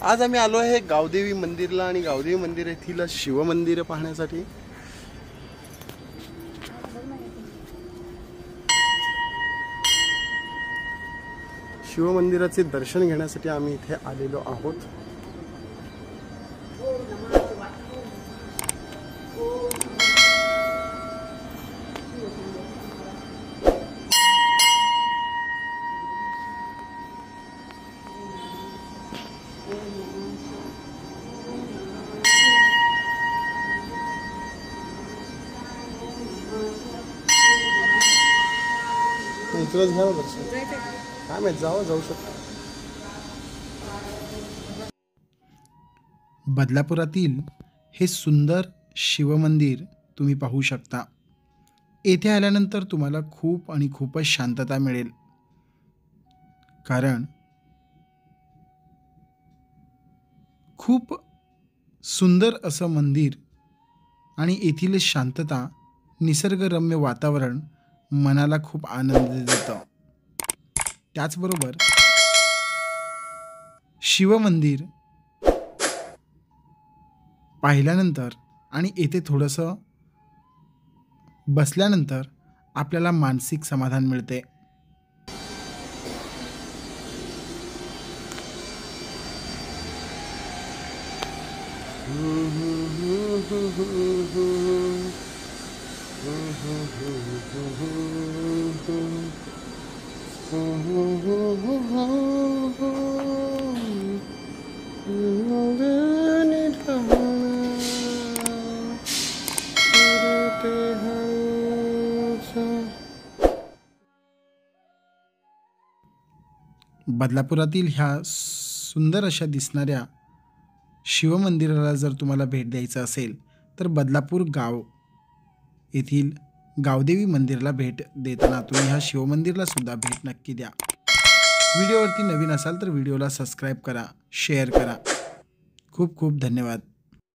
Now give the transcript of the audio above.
आज आम्ही आलो आहे गावदेवी मंदिरला आणि गावदेवी मंदिर येथील शिवमंदिर पाहण्यासाठी। शिवमंदिराचे दर्शन घेण्यासाठी आम्ही इथे आलेलो आहोत। इथलंच घ्या दर्शन, काय माहित जाऊ शकतो। बदलापुरातील हे सुंदर शिवमंदिर तुम्ही पाहू शकता। येथे आल्यानंतर तुम्हाला खूप आणि खूपच शांतता मिळेल, कारण खूप सुंदर असं मंदिर आणि येथील शांतता, निसर्गरम्य वातावरण मनाला खूप आनंद देतं। त्याचबरोबर शिवमंदिर पाहिल्यानंतर आणि येथे थोडंसं बसल्यानंतर आपल्याला मानसिक समाधान मिळते। बदलापुरातील ह्या सुंदर अशा दिसणाऱ्या शिवमंदिराला जर तुम्हाला भेट द्यायचं असेल तर बदलापूर गाव येथील गावदेवी मंदिराला भेट देताना तुम्ही ह्या शिवमंदिराला सुद्धा भेट नक्की द्या। व्हिडिओवरती नवीन असाल तर व्हिडिओला सबस्क्राईब करा, शेअर करा। खूप खूप धन्यवाद।